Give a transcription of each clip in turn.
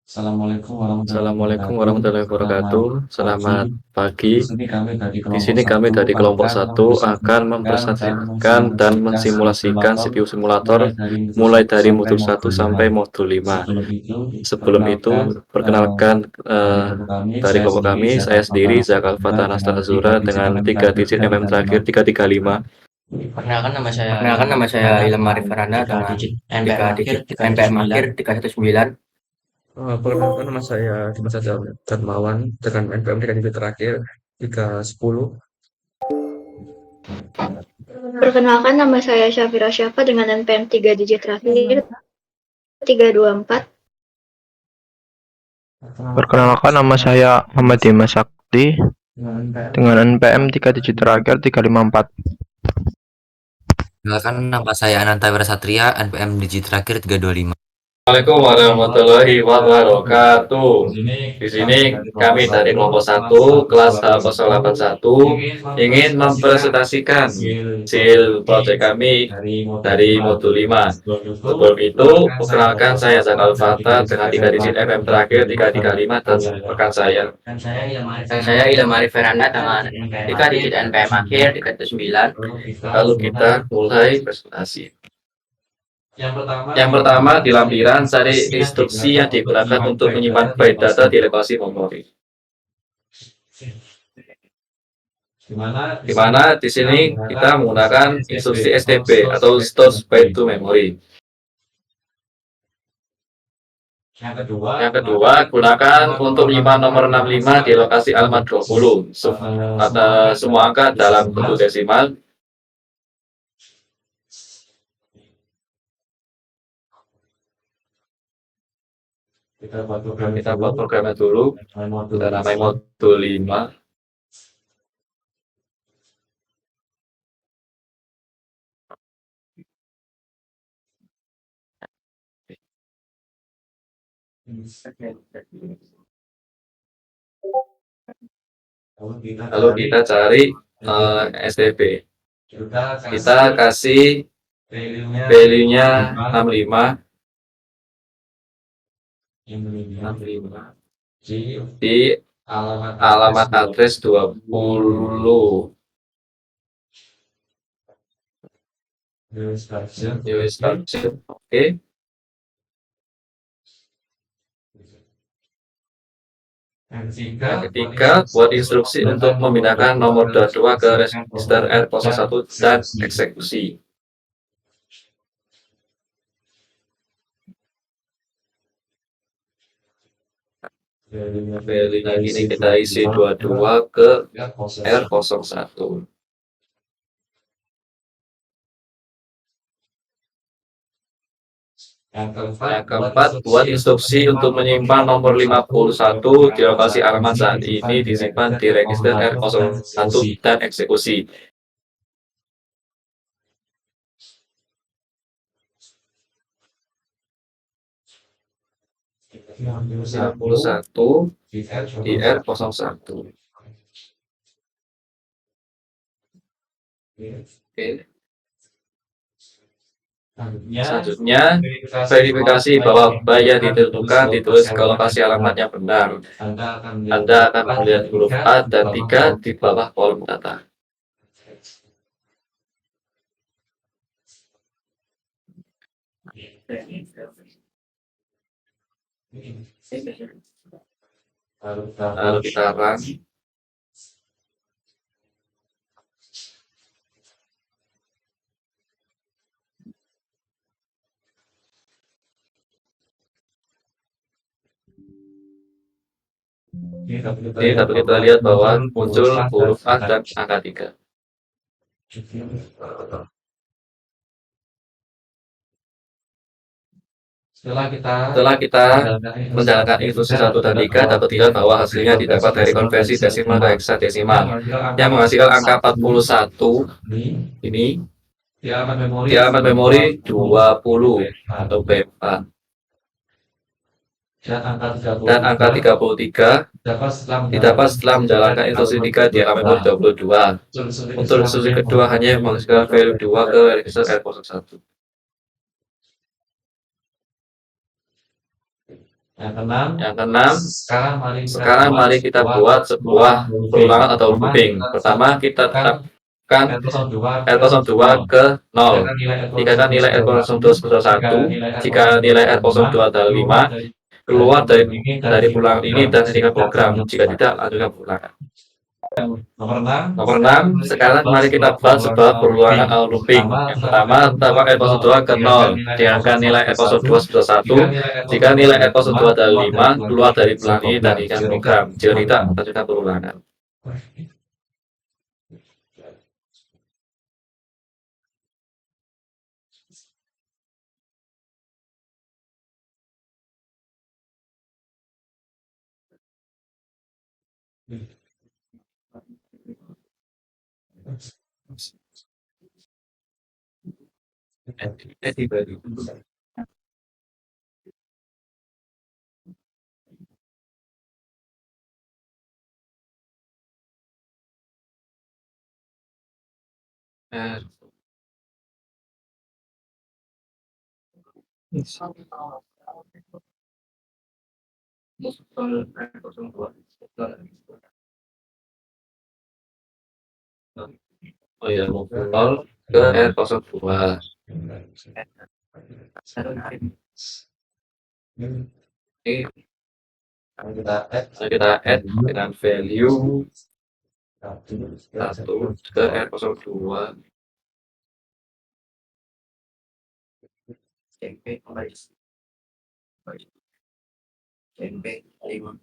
Assalamualaikum warahmatullahi Selamat wabarakatuh. pagi. Selamat pagi. Di sini kami dari Di kelompok sini kami satu dari kelompok akan satu akan mempresentasikan dan mempresentasikan dan mensimulasikan mensimulasikan simulator CPU simulator mulai dari modul mulai satu dari sampai modul satu modul 5. sampai modul 5. Sebelum itu, Sebelum itu, perkenalkan perkenalkan dari kelompok kami, dari saya kelompok sendiri kami, Zakal saya sendiri Fatana Zakal Satria Fatana dengan 3 Azura digit dengan MM 3 terakhir digit MM terakhir 335. 335. Perkenalkan nama saya Perkenalkan, Ilham nama Arif saya Faranda Ilham dengan Arif Faranda 3 dengan digit 3 NPM akhir digit NPM 319. akhir 319. Perkenalkan nama saya Dimas Darmawan dengan NPM 3 digit terakhir 310. Perkenalkan nama saya Syafira Syafa dengan NPM 3 digit terakhir 324. Perkenalkan, nama saya Muhammad Dimas Sakti dengan NPM 3 digit terakhir 354. Perkenalkan nama saya Ananta Wirasatria, NPM digit terakhir 325. Assalamualaikum warahmatullahi wabarakatuh. Di sini kami dari kelompok 1 kelas H081 ingin mempresentasikan hasil proyek kami dari modul 5. Sebelum itu, perkenalkan saya Zakal Fatah dengan 3 digit FM terakhir 335 dan rekan saya. Dan saya Ilham Arif Faranda dengan 3 digit NPM akhir 319. Lalu kita mulai presentasi. Yang pertama, di lampiran cari instruksi yang digunakan untuk menyimpan byte data di lokasi memori. Di mana di sini kita menggunakan instruksi STB atau Store Byte to Memory. Yang kedua, gunakan untuk menyimpan nomor 65 di lokasi alamat 20. Pada semua angka dalam bentuk desimal. Kita buat programnya dulu. Kita namai modul 5. Lalu kita cari STB. Kita kasih value-nya 65 di alamat address 20 new instruction. Oke. Yang ketiga, buat instruksi untuk memindahkan nomor 22 ke register R01 dan eksekusi. Value-nya ini kita isi 22 ke R01. Yang keempat, buat instruksi untuk menyimpan nomor 51 di lokasi alamat saat ini disimpan di register R01 dan eksekusi. R01 di R01. Oke. Selanjutnya, verifikasi bahwa byte yang ditentukan ditulis ke lokasi alamatnya benar. Anda akan melihat huruf A dan 3 di bawah kolom data. Lalu kita run. Ini dapat kita lihat bahwa muncul huruf A dan angka 3. Setelah kita menjalankan instruksi 1 dan 3, dapat dilihat bahwa hasilnya didapat dari konversi desimal ke heksadesimal yang menghasilkan angka 41 ini di alamat memori 20 atau B4. Dan angka 33 didapat setelah menjalankan instruksi 3 di alamat memori 22. Untuk instruksi kedua hanya menghasilkan value 2 ke register R01. Yang keenam, sekarang sekarang mari kita buat sebuah perulangan atau looping. Pertama kita tetapkan R02 ke 0. Jika kan nilai R02 sebesar 1, jika nilai R02 adalah 5, keluar dari ulangan ini dan hentikan program. Jika tidak, lanjutkan ulangan. Nomor 6, sekarang mari kita buat sebuah perulangan atau looping. Yang pertama, tetapkan R02 ke 0. Jika nilai R02 sebesar 1, jika nilai R02 adalah 5, keluar dari ulangan ini dan hentikan program. Jika tidak, lanjutkan perulangan. Oh iya, mau nol ke R02. Ini kita add dengan value 1 ke R02. SMP 5 5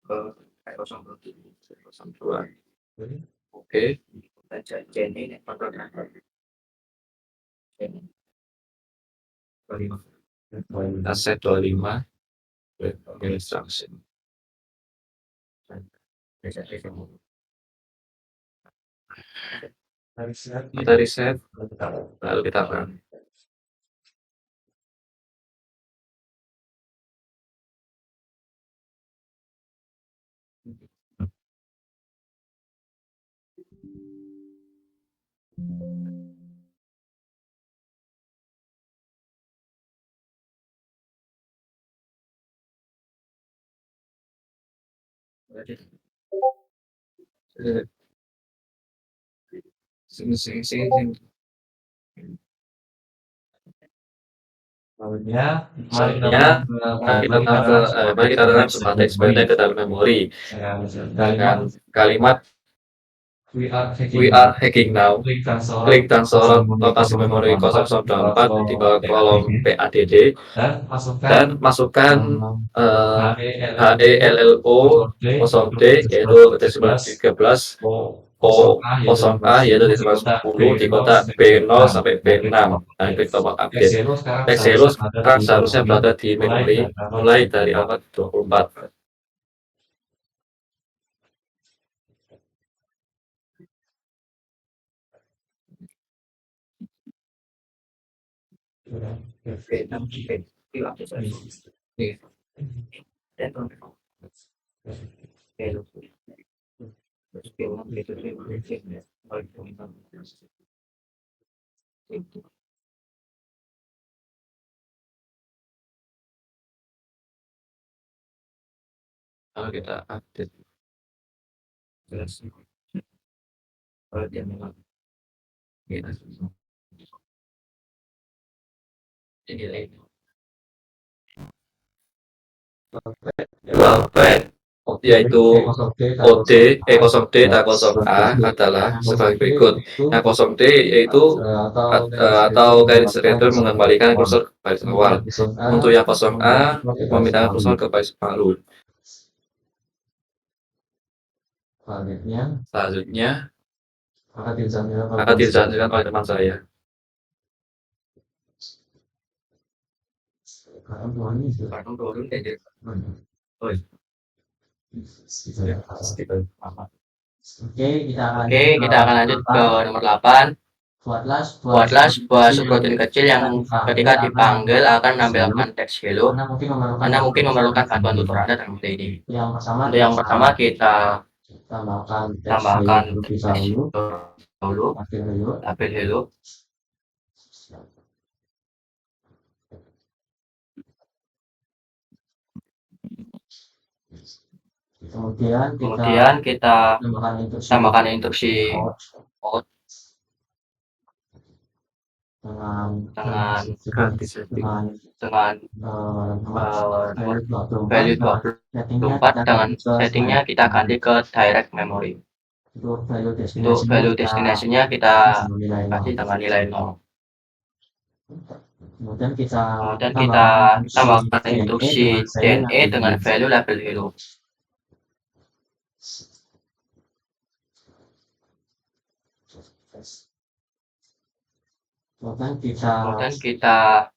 ke R02. Oke, baca Jen ini kita set 25 instruction. Kita reset, lalu kita run. Sini. Selanjutnya, mari kita tanam sebuah teks pendek ke dalam memori dengan kalimat We are hacking now. Klik dan sorot lokasi memori 004 di bawah kolom PADD dan masukkan HELLO 0D yaitu desimal 13 O0A yaitu desimal 10 di kotak B0 sampai B6 dan klik tombol update. Teks hello sekarang seharusnya berada di memori mulai dari alamat 24. Kalau kita update kalau dia memang ini yaitu OD, 0D dan 0A adalah sebagai berikut. Nah, 0D yaitu atau garis return mengembalikan kursor ke baris awal. Untuk yang 0A memindahkan kursor ke baris baru. Selanjutnya akan dijelaskan oleh teman saya. Oke, kita akan lanjut ke nomor 8. Buatlah sebuah subroutine kecil yang ketika dipanggil akan menampilkan teks hello. Anda mungkin memerlukan bantuan tutor Anda dalam hal ini. Untuk yang pertama kita tambahkan teks dahulu, label hello. Kemudian kita tambahkan instruksi out dengan ganti setting. dengan nomor value 24 dengan settingnya kita ganti ke direct memory. Untuk value destination-nya kita kasih dengan nilai 0. Kemudian kita tambahkan instruksi JNE dengan value label hello. Kemudian kita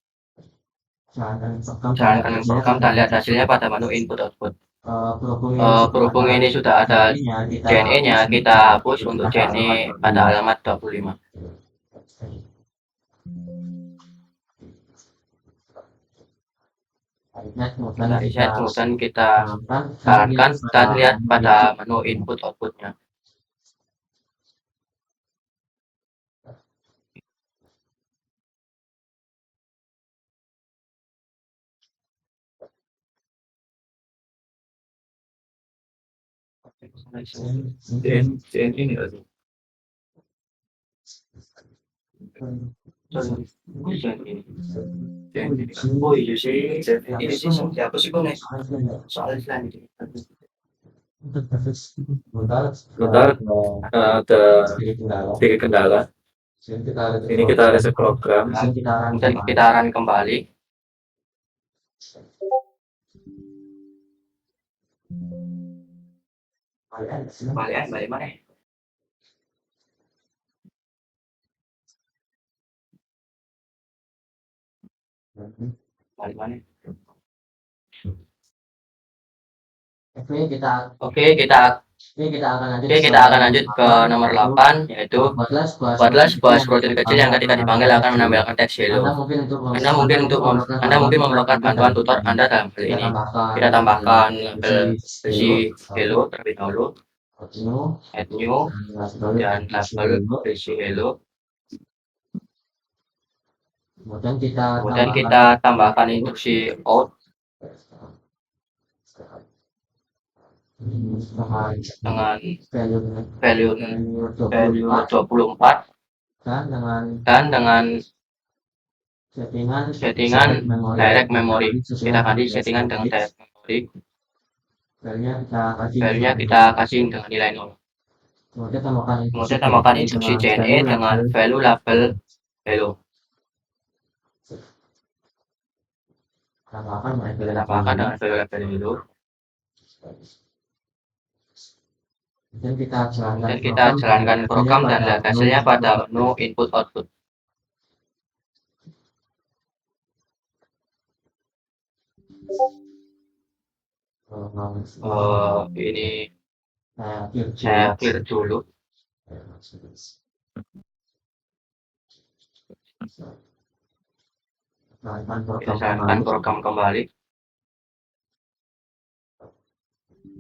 jalankan program dan lihat hasilnya pada menu input output. Berhubung ini sudah ada JNE-nya, kita hapus untuk JNE pada alamat 25. Kita reset, kemudian kita jalankan dan lihat pada menu input outputnya. JN ini nggak sih? JN ini. Oh iya sih, ini sih siapa sih kok nih? Soal Islam itu. Bentar, ada sedikit kendala. Ini kita reset program. Kemudian kita run kembali. Balik mana? Balik mana? Oke, kita akan lanjut ke nomor 8, yaitu buatlah sebuah protein kecil yang ketika dipanggil akan menampilkan teks hello. Anda mungkin memerlukan bantuan tutor Anda dalam hal ini. Kita tambahkan label versi hello terlebih dahulu, add new, dan label versi hello. Kemudian kita tambahkan instruksi out dengan value 24 dan dengan settingan direct memory. Kita ganti settingan dengan direct memory. Value-nya kita kasih dengan nilai 0. Kemudian tambahkan instruksi JNE dengan value label hello. Kita tambahkan dengan value label hello. Dan kita jalankan program dan lihat hasilnya pada menu input output. Ini saya clear dulu. Kita jalankan program kembali.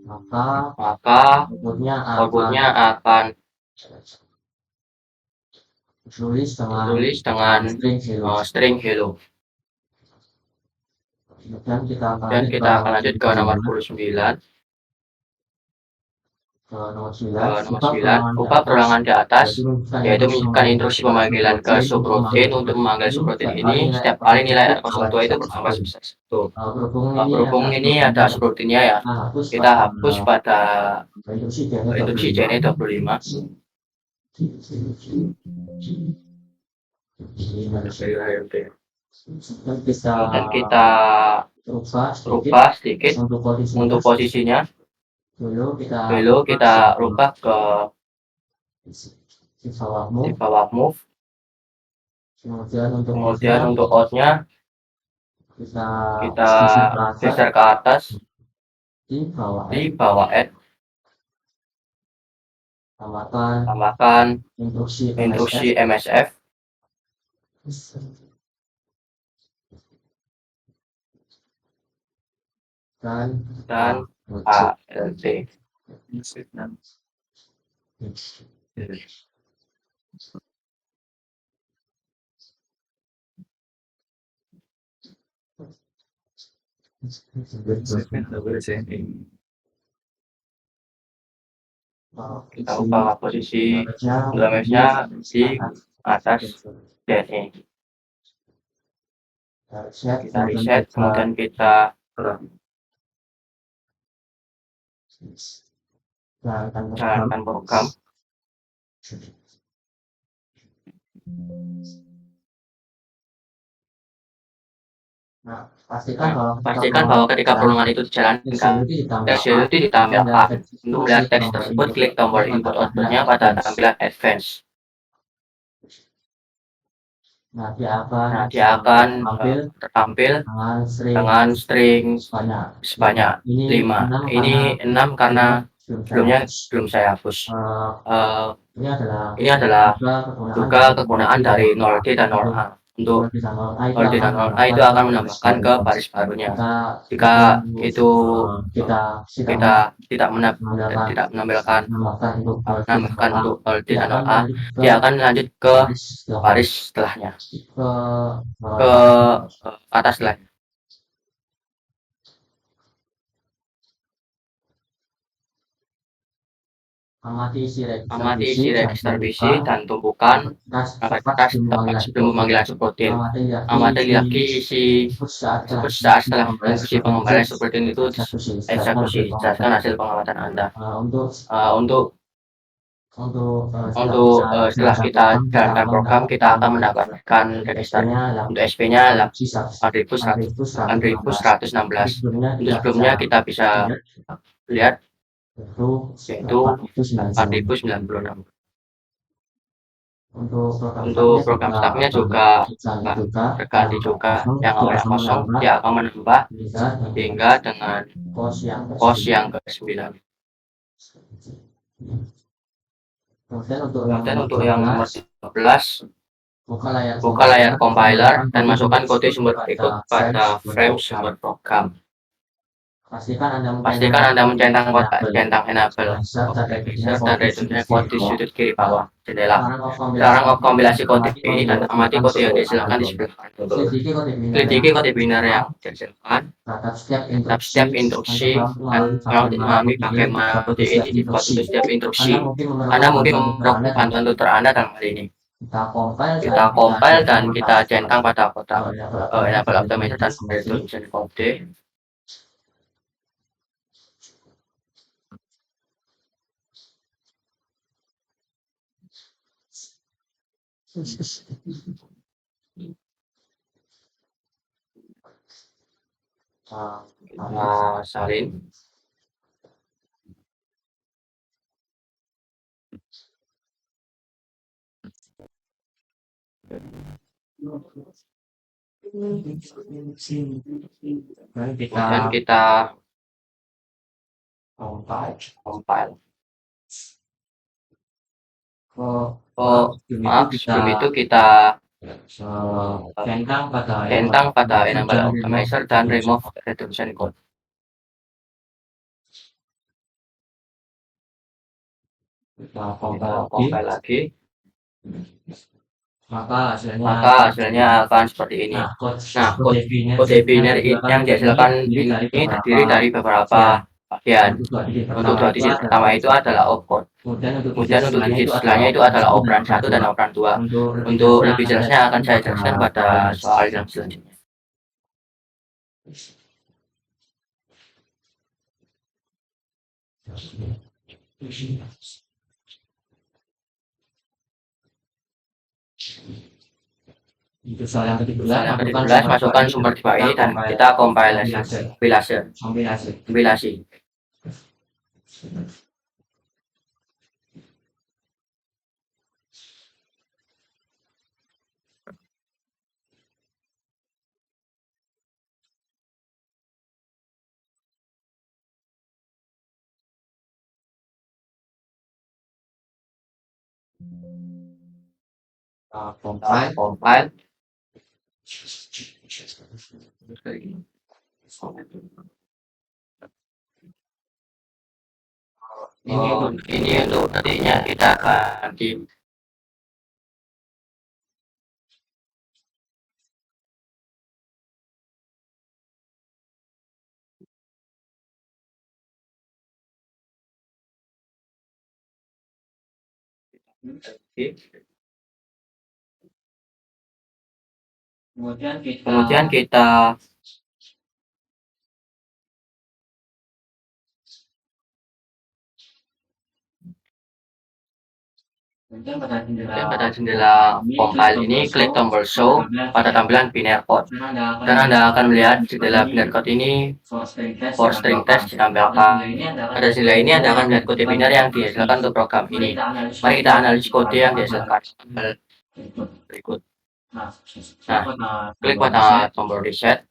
Maka outputnya akan tulis dengan string hello. Dan kita akan lanjut ke nomor 29. Nomor 9, ubah perulangan di atas, yaitu menyebutkan instruksi pemanggilan ke subroutine. Untuk memanggil subroutine ini, setiap kali nilai R02 itu bertambah sebesar 1. Berhubung ini ada subroutine-nya ya, kita hapus pada instruksi JNE 25. Dan kita rubah sedikit untuk posisinya. Lalu kita rubah ke di bawah move. Kemudian untuk out-nya kita geser ke atas di bawah add. Tambahkan instruksi MSF. Dan ALT. Kita ubah posisi damage-nya di atas DNE. Kita reset, kemudian kita jalankan program. Pastikan bahwa ketika perluan itu dijalankan, teks itu ditampilkan. Untuk melihat teks tersebut, klik tombol input output-nya pada tampilan advance. Nah, dia akan tertampil dengan string sebanyak 5. Ini 6 karena sebelumnya belum saya hapus. Ini adalah juga kegunaan dari 0D dan 0A. Untuk 0D dan 0A itu akan menambahkan ke baris barunya. Jika itu kita tidak menampilkan untuk 0D dan 0A, dia akan lanjut ke baris setelahnya, ke atas lagi. Amati isi register bisi dan tumpukan perangkat kertas tepat sebelum pemanggilan subroutine. Amati lagi isi input saat setelah fungsi pengembalian subroutine itu eksekusi. Jelaskan hasil pengamatan Anda. Untuk setelah kita jalankan program, kita akan mendapatkan register. Untuk SP-nya 4116. Untuk sebelumnya kita bisa lihat yaitu 4096. Untuk program start-nya juga terganti juga, yang awalnya kosong dia akan menambah hingga dengan pos yang ke-9. Kemudian untuk yang nomor 13, buka layar compiler dan masukkan kode sumber berikut pada frame sumber program. Pastikan Anda mencentang kotak centang enable serta return kode di sudut kiri bawah jendela. Sekarang kompilasi kode ini dan amati kode yang dihasilkan di sebelah kanan. Selidiki kode biner yang dihasilkan. Tetap setiap instruksi dan kalau memahami bagaimana kode ini dibuat untuk setiap instruksi. Anda mungkin memerlukan bantuan tutor Anda dalam hal ini. Kita compile dan kita centang pada kotak enable automation dan return kode. Kita salin. Kemudian kita compile. Maaf, sebelum itu kita centang pada enable optimizer dan remove reduction code. Kita compile lagi. Maka hasilnya akan seperti ini. Nah, kode biner yang dihasilkan ini terdiri dari beberapa bagian. Untuk 2 digit pertama itu adalah opcode. Kemudian untuk digit setelahnya itu adalah operan 1 dan operan 2. Untuk lebih jelasnya akan saya jelaskan pada soal yang selanjutnya. Soal yang ke-13, masukkan sumber tipe ini dan kita kompilasi. Compile. Ini untuk nantinya kita akan di Kemudian kita kemudian pada jendela vokal ini klik tombol show pada tampilan binary code, dan Anda akan melihat jendela binary code ini for string test ditampilkan. Pada jendela ini Anda akan melihat kode binary yang dihasilkan untuk program ini. Mari kita analisis kode yang dihasilkan berikut. Nah, klik pada tombol reset.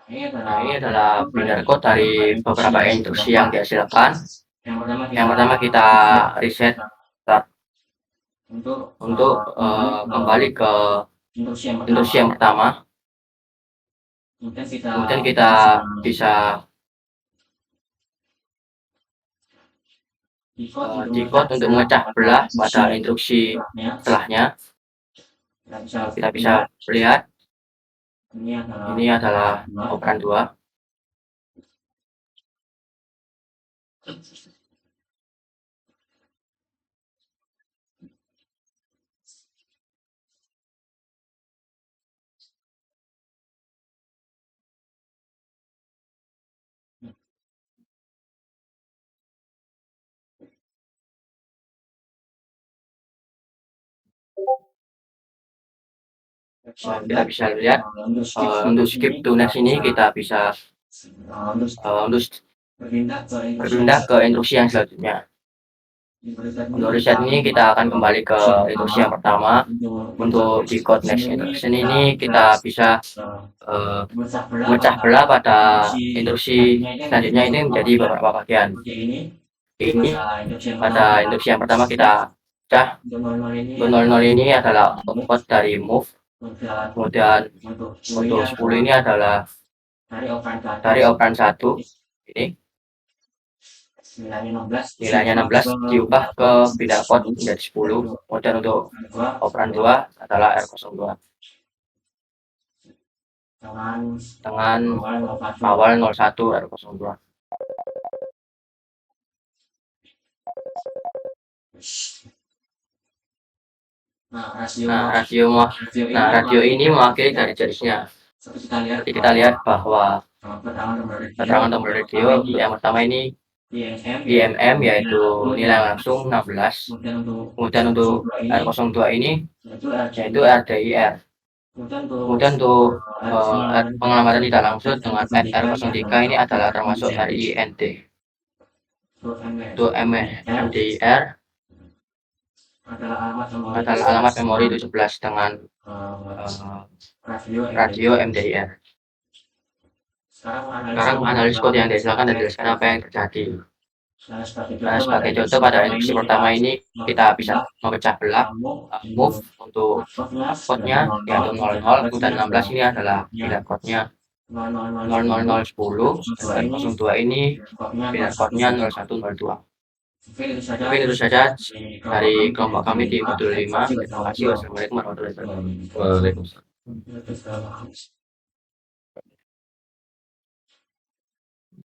Nah, ini adalah binary code dari beberapa instruksi yang dihasilkan. Yang pertama kita reset start untuk kembali ke instruksi yang pertama. Kemudian kita bisa decode untuk memecah belah pada instruksi setelahnya. Kita bisa lihat ini adalah operan 2. Kita bisa lihat untuk skip to next ini kita bisa untuk berpindah ke instruksi yang selanjutnya. Untuk reset ini kita akan kembali ke instruksi yang pertama. Untuk decode next instruction ini kita bisa memecah belah pada instruksi selanjutnya ini menjadi beberapa bagian. Ini pada instruksi yang pertama kita pecah. Untuk 00 ini adalah output dari move. Kemudian untuk 10 ini adalah dari operan 1 ini. Nilainya 16 diubah ke binary code menjadi 10. Kemudian untuk operan 2 adalah R02 dengan awal 01 R02. Radio ini mewakili dari jenisnya. Jadi kita lihat bahwa keterangan tombol radio yang pertama ini IMM yaitu nilai langsung 16. Kemudian untuk R02 ini yaitu RDIR. Kemudian untuk pengamatan tidak langsung dengan R03 ini adalah termasuk RIND. Untuk MDIR adalah alamat memori 17 dengan radio MDIR. Sekarang analisis kode yang dihasilkan dan dijelaskan apa yang terjadi. Nah, sebagai contoh pada instruksi pertama ini kita bisa memecah belah move untuk outputnya yaitu 00, kemudian 16 ini adalah binary code-nya 00010, dan 02 ini binary code-nya 0102. Mungkin itu saja dari kelompok kami di modul 5. Terima kasih. Wassalamualaikum warahmatullahi wabarakatuh. Waalaikumsalam.